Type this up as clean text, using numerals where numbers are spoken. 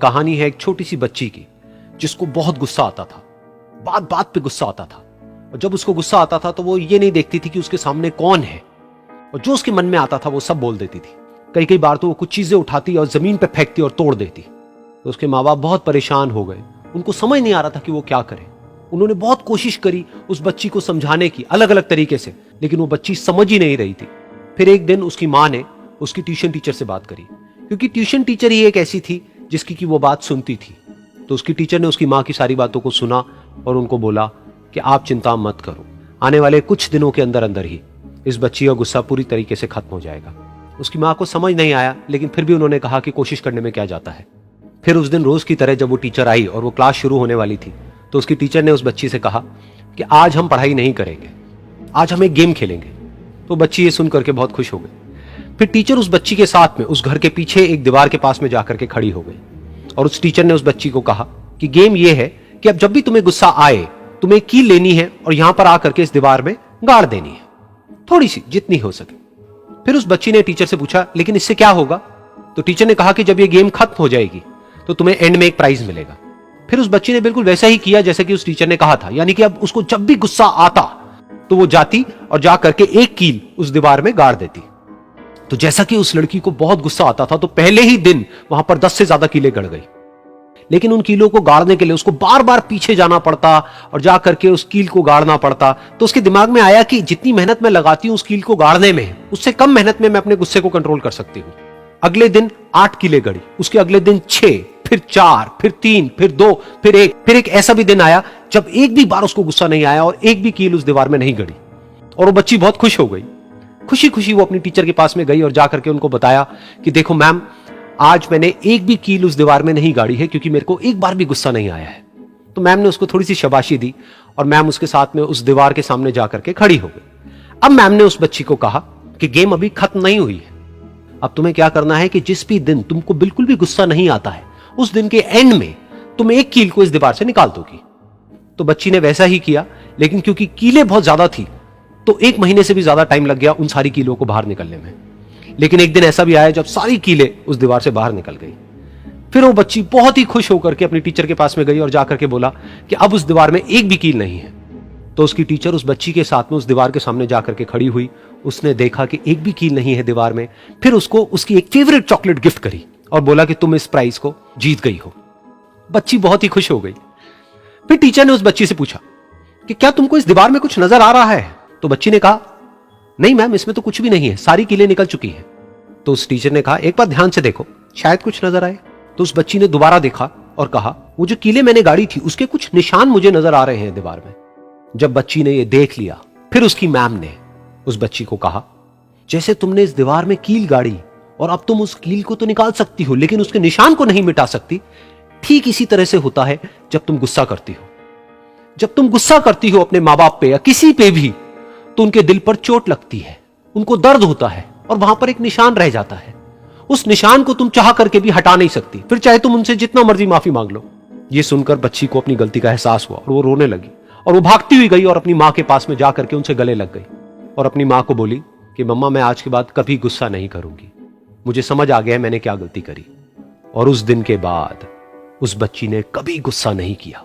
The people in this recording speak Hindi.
कहानी है एक छोटी सी बच्ची की जिसको बहुत गुस्सा आता था, बात बात पे गुस्सा आता था। और जब उसको गुस्सा आता था तो वो ये नहीं देखती थी कि उसके सामने कौन है, और जो उसके मन में आता था वो सब बोल देती थी। कई कई बार तो वो कुछ चीजें उठाती और जमीन पे फेंकती और तोड़ देती। तो उसके माँ बाप बहुत परेशान हो गए, उनको समझ नहीं आ रहा था कि वो क्या करे। उन्होंने बहुत कोशिश करी उस बच्ची को समझाने की अलग अलग तरीके से, लेकिन वो बच्ची समझ ही नहीं रही थी। फिर एक दिन उसकी माँ ने उसकी ट्यूशन टीचर से बात करी, क्योंकि ट्यूशन टीचर ही एक ऐसी थी जिसकी कि वो बात सुनती थी। तो उसकी टीचर ने उसकी माँ की सारी बातों को सुना और उनको बोला कि आप चिंता मत करो, आने वाले कुछ दिनों के अंदर अंदर ही इस बच्ची का गुस्सा पूरी तरीके से खत्म हो जाएगा। उसकी माँ को समझ नहीं आया, लेकिन फिर भी उन्होंने कहा कि कोशिश करने में क्या जाता है। फिर उस दिन रोज की तरह जब वो टीचर आई और वो क्लास शुरू होने वाली थी, तो उसकी टीचर ने उस बच्ची से कहा कि आज हम पढ़ाई नहीं करेंगे, आज हम एक गेम खेलेंगे। तो बच्ची ये सुन करके बहुत खुश हो गई। फिर टीचर उस बच्ची के साथ में उस घर के पीछे एक दीवार के पास में जाकर के खड़ी हो गई, और उस टीचर ने उस बच्ची को कहा कि गेम ये है कि अब जब भी तुम्हें गुस्सा आए, तुम्हें कील लेनी है और यहां पर आकर के इस दीवार में गाड़ देनी है, थोड़ी सी, जितनी हो सके। फिर उस बच्ची ने टीचर से पूछा, लेकिन इससे क्या होगा? तो टीचर ने कहा कि जब ये गेम खत्म हो जाएगी तो तुम्हें एंड में एक प्राइज मिलेगा। फिर उस बच्ची ने बिल्कुल वैसा ही किया जैसे कि उस टीचर ने कहा था, यानी कि अब उसको जब भी गुस्सा आता तो वो जाती और जा करके एक कील उस दीवार में गाड़ देती। तो जैसा कि उस लड़की को बहुत गुस्सा आता था, तो पहले ही दिन वहां पर 10 से ज्यादा कीलें गड़ गई। लेकिन उन कीलों को गाड़ने के लिए उसको बार बार पीछे जाना पड़ता और जा करके उस कील को गाड़ना पड़ता। तो उसके दिमाग में आया कि जितनी मेहनत मैं लगाती हूं उस कील को गाड़ने में, उससे कम मेहनत में मैं अपने गुस्से को कंट्रोल कर सकती हूं। अगले दिन 8 कीलें गड़ी, उसके अगले दिन 6, फिर 4, फिर 3, फिर 2, फिर 1। फिर एक ऐसा भी दिन आया जब एक भी बार उसको गुस्सा नहीं आया और एक भी कील उस दीवार में नहीं गड़ी, और वो बच्ची बहुत खुश हो गई। खुशी खुशी वो अपनी टीचर के पास में गई और जाकर के उनको बताया कि देखो मैम, आज मैंने एक भी कील उस दीवार में नहीं गाड़ी है, क्योंकि मेरे को एक बार भी गुस्सा नहीं आया है। तो मैम ने उसको थोड़ी सी शाबाशी दी और मैम उसके साथ में उस दीवार के सामने जाकर के खड़ी हो गई। अब मैम ने उस बच्ची को कहा कि गेम अभी खत्म नहीं हुई है, अब तुम्हें क्या करना है कि जिस भी दिन तुमको बिल्कुल भी गुस्सा नहीं आता है, उस दिन के एंड में तुम एक कील को इस दीवार से निकाल दोगी। तो बच्ची ने वैसा ही किया, लेकिन क्योंकि कीलें बहुत ज्यादा थी तो 1 महीने से भी ज्यादा टाइम लग गया उन सारी कीलों को बाहर निकलने में। लेकिन एक दिन ऐसा भी आया जब सारी कीलें उस दीवार से बाहर निकल गई। फिर वो बच्ची बहुत ही खुश होकर के अपनी टीचर के पास में गई और जाकर के बोला कि अब उस दीवार में एक भी कील नहीं है। तो उसकी टीचर उस बच्ची के साथ में उस दीवार के सामने जाकर के खड़ी हुई। उसने देखा कि एक भी कील नहीं है दीवार में। फिर उसको उसकी एक फेवरेट चॉकलेट गिफ्ट करी और बोला कि तुम इस प्राइज को जीत गई हो। बच्ची बहुत ही खुश हो गई। फिर टीचर ने उस बच्ची से पूछा कि क्या तुमको इस दीवार में कुछ नजर आ रहा है? तो बच्ची ने कहा, नहीं मैम, इसमें तो कुछ भी नहीं है, सारी कीलें निकल चुकी हैं। तो उस टीचर ने कहा, एक बार ध्यान से देखो, शायद कुछ नजर आए। तो उस बच्ची ने दोबारा देखा और कहा, वो जो कीलें मैंने गाड़ी थी उसके कुछ निशान मुझे नजर आ रहे हैं दीवार में। जब बच्ची ने ये देख लिया, फिर उसकी मैम ने उस बच्ची को कहा, जैसे तुमने इस दीवार में कील गाड़ी और अब तुम उस कील को तो निकाल सकती हो लेकिन उसके निशान को नहीं मिटा सकती, ठीक इसी तरह से होता है जब तुम गुस्सा करती हो। जब तुम गुस्सा करती हो अपने माँ बाप पे या किसी पे भी, तो उनके दिल पर चोट लगती है, उनको दर्द होता है और वहां पर एक निशान रह जाता है। उस निशान को तुम चाह करके भी हटा नहीं सकती, फिर चाहे तुम उनसे जितना मर्जी माफी मांग लो। ये सुनकर बच्ची को अपनी गलती का एहसास हुआ और वो रोने लगी और वो भागती हुई गई और अपनी माँ के पास में जाकर के उनसे गले लग गई और अपनी माँ को बोली कि मम्मा, मैं आज के बाद कभी गुस्सा नहीं करूंगी, मुझे समझ आ गया है मैंने क्या गलती करी। और उस दिन के बाद उस बच्ची ने कभी गुस्सा नहीं किया।